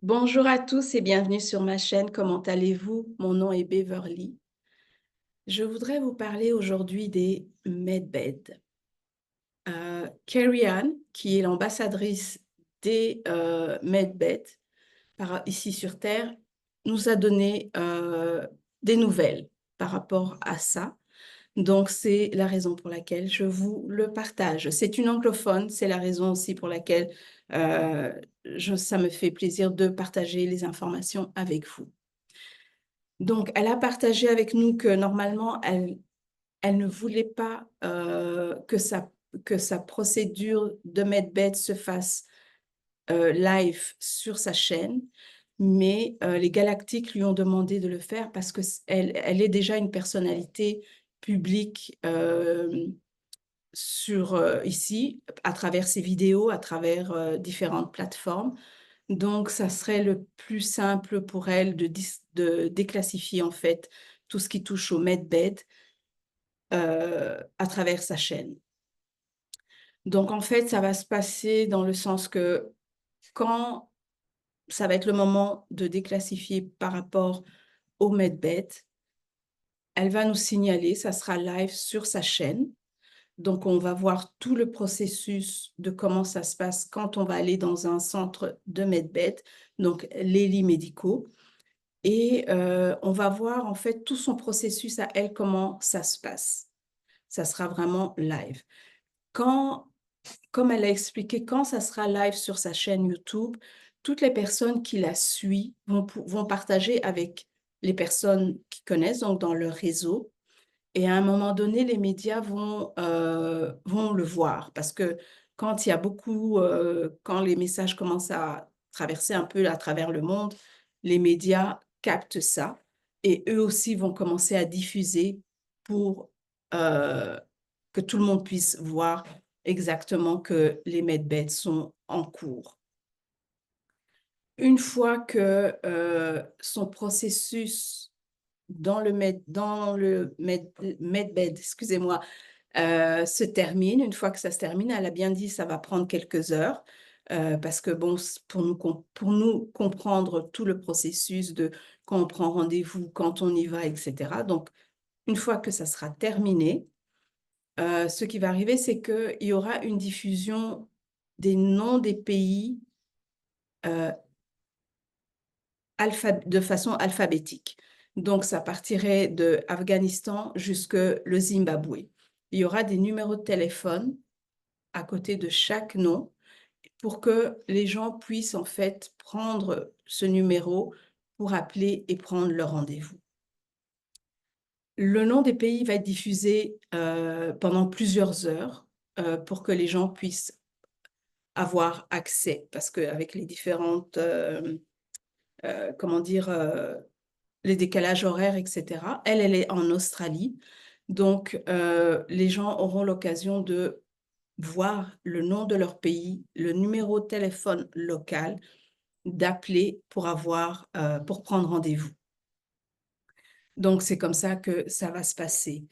Bonjour à tous et bienvenue sur ma chaîne. Comment allez-vous? Mon nom est Beverly. Je voudrais vous parler aujourd'hui des medbeds. Carrie Ann, qui est l'ambassadrice des medbeds ici sur Terre, nous a donné des nouvelles par rapport à ça. Donc, c'est la raison pour laquelle je vous le partage. C'est une anglophone, c'est la raison aussi pour laquelle euh, ça me fait plaisir de partager les informations avec vous. Donc, elle a partagé avec nous que normalement, elle ne voulait pas que sa procédure de medbed se fasse live sur sa chaîne, mais les Galactiques lui ont demandé de le faire parce qu'elle est déjà une personnalité publique ici, à travers ses vidéos, à travers différentes plateformes. Donc, ça serait le plus simple pour elle de déclassifier en fait tout ce qui touche au medbed à travers sa chaîne. Donc, en fait, ça va se passer dans le sens que quand ça va être le moment de déclassifier par rapport au medbed, elle va nous signaler, ça sera live sur sa chaîne. Donc, on va voir tout le processus de comment ça se passe quand on va aller dans un centre de medbed, donc les lits médicaux. Et on va voir en fait tout son processus à elle, comment ça se passe. Ça sera vraiment live. Comme elle a expliqué, quand ça sera live sur sa chaîne YouTube, toutes les personnes qui la suivent vont partager avec les personnes qui connaissent, donc dans leur réseau. Et à un moment donné, les médias vont le voir parce que quand il y a quand les messages commencent à traverser un peu à travers le monde, les médias captent ça et eux aussi vont commencer à diffuser pour euh, que tout le monde puisse voir exactement que les medbeds sont en cours. Une fois que son processus medbed, excusez-moi, se termine. Une fois que ça se termine, elle a bien dit ça va prendre quelques heures parce que bon, pour nous comprendre tout le processus de quand on prend rendez-vous, quand on y va, etc. Donc, une fois que ça sera terminé, ce qui va arriver, c'est qu'il y aura une diffusion des noms des pays euh, de façon alphabétique. Donc, ça partirait de Afghanistan jusque le Zimbabwe. Il y aura des numéros de téléphone à côté de chaque nom pour que les gens puissent en fait prendre ce numéro pour appeler et prendre leur rendez-vous. Le nom des pays va être diffusé pendant plusieurs heures pour que les gens puissent avoir accès, parce qu'avec les différentes, comment dire, les décalages horaires, etc. Elle est en Australie. Donc, les gens auront l'occasion de voir le nom de leur pays, le numéro de téléphone local, d'appeler pour prendre rendez-vous. Donc, c'est comme ça que ça va se passer.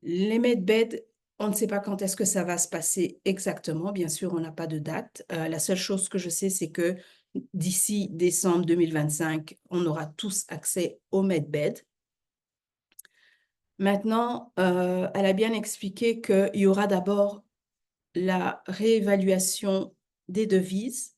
Les medbeds, on ne sait pas quand est-ce que ça va se passer exactement. Bien sûr, on n'a pas de date. La seule chose que je sais, c'est que d'ici décembre 2025, on aura tous accès au medbed. Maintenant, elle a bien expliqué qu'il y aura d'abord la réévaluation des devises.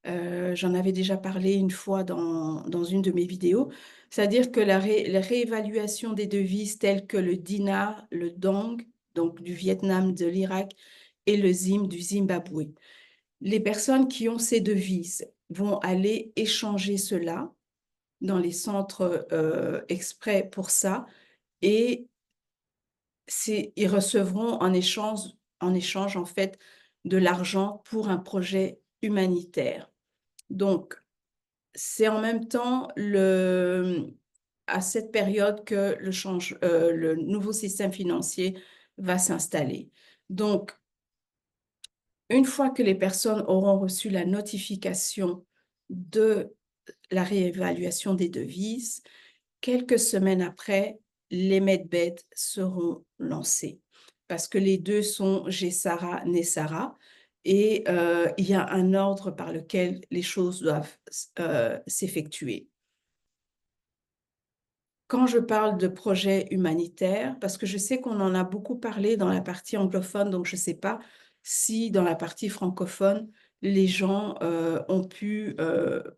J'en avais déjà parlé une fois dans une de mes vidéos. C'est-à-dire que la réévaluation des devises telles que le dinar, le dong, donc du Vietnam, de l'Irak, et le ZIM du Zimbabwe. Les personnes qui ont ces devises vont aller échanger cela dans les centres exprès pour ça et ils recevront en échange en fait de l'argent pour un projet humanitaire. Donc, c'est en même temps à cette période que le nouveau système financier va s'installer. Donc, une fois que les personnes auront reçu la notification de la réévaluation des devises, quelques semaines après, les medbeds seront lancés parce que les deux sont GESARA, NESARA et il y a un ordre par lequel les choses doivent s'effectuer. Quand je parle de projet humanitaire, parce que je sais qu'on en a beaucoup parlé dans la partie anglophone, donc je ne sais pas si dans la partie francophone, les gens ont pu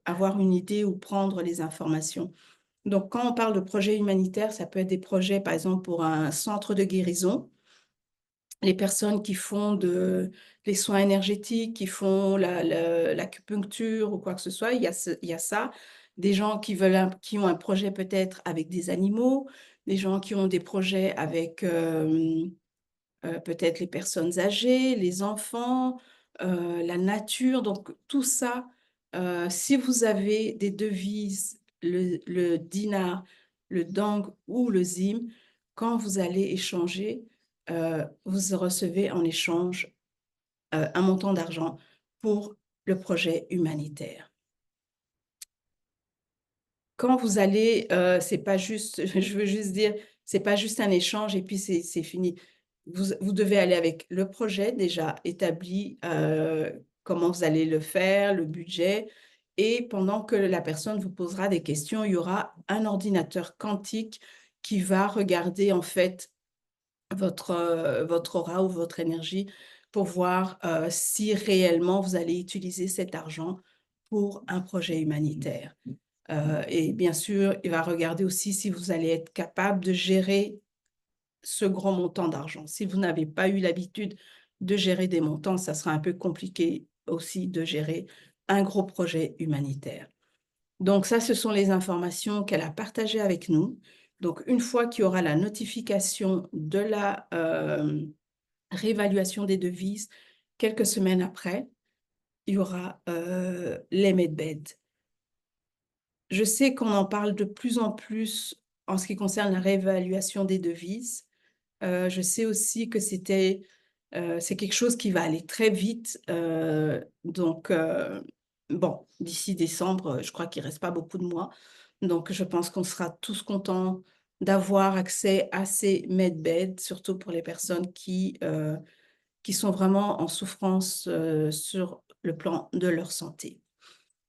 avoir une idée ou prendre les informations. Donc, quand on parle de projet humanitaire, ça peut être des projets, par exemple, pour un centre de guérison, les personnes qui font les soins énergétiques, qui font l'acupuncture ou quoi que ce soit, il y a ça. Des gens qui ont un projet peut-être avec des animaux, des gens qui ont des projets avec peut-être les personnes âgées, les enfants, la nature. Donc tout ça, si vous avez des devises, le dinar, le dong ou le zim, quand vous allez échanger, vous recevez en échange un montant d'argent pour le projet humanitaire. Quand vous allez, c'est pas juste, je veux juste dire, c'est pas juste un échange et puis c'est fini. Vous devez aller avec le projet déjà établi, comment vous allez le faire, le budget, et pendant que la personne vous posera des questions, il y aura un ordinateur quantique qui va regarder en fait votre aura ou votre énergie pour voir, si réellement vous allez utiliser cet argent pour un projet humanitaire. Et bien sûr, il va regarder aussi si vous allez être capable de gérer ce grand montant d'argent. Si vous n'avez pas eu l'habitude de gérer des montants, ça sera un peu compliqué aussi de gérer un gros projet humanitaire. Donc ça, ce sont les informations qu'elle a partagées avec nous. Donc une fois qu'il y aura la notification de la réévaluation des devises, quelques semaines après, il y aura les medbeds. Je sais qu'on en parle de plus en plus en ce qui concerne la réévaluation des devises. Je sais aussi que c'est quelque chose qui va aller très vite. Donc, bon, d'ici décembre, je crois qu'il ne reste pas beaucoup de mois. Donc, je pense qu'on sera tous contents d'avoir accès à ces medbeds, surtout pour les personnes qui sont vraiment en souffrance sur le plan de leur santé.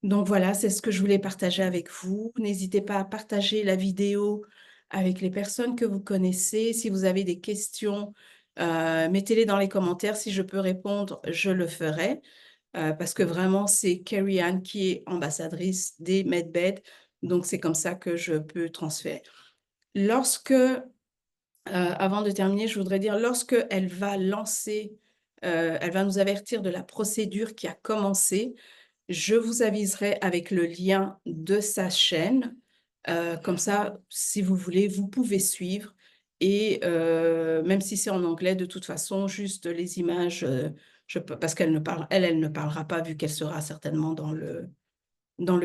Donc voilà, c'est ce que je voulais partager avec vous. N'hésitez pas à partager la vidéo avec les personnes que vous connaissez. Si vous avez des questions, mettez-les dans les commentaires. Si je peux répondre, je le ferai. Parce que vraiment, c'est Carrie-Anne qui est ambassadrice des MedBed. Donc, c'est comme ça que je peux transférer. Avant de terminer, je voudrais dire, lorsque elle va lancer, elle va nous avertir de la procédure qui a commencé, je vous aviserai avec le lien de sa chaîne. Comme ça, si vous voulez, vous pouvez suivre. Et même si c'est en anglais, de toute façon, juste les images, parce qu'elle elle ne parlera pas vu qu'elle sera certainement dans le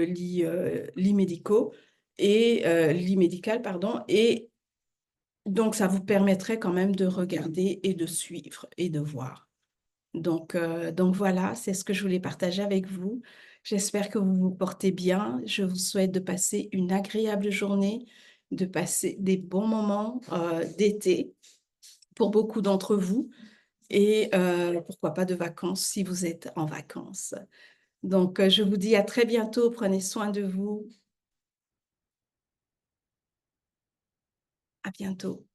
lit médicaux et lit médical, pardon. Et donc, ça vous permettrait quand même de regarder et de suivre et de voir. Donc voilà, c'est ce que je voulais partager avec vous. J'espère que vous vous portez bien. Je vous souhaite de passer une agréable journée, de passer des bons moments d'été pour beaucoup d'entre vous et pourquoi pas de vacances si vous êtes en vacances. Donc, je vous dis à très bientôt. Prenez soin de vous. À bientôt.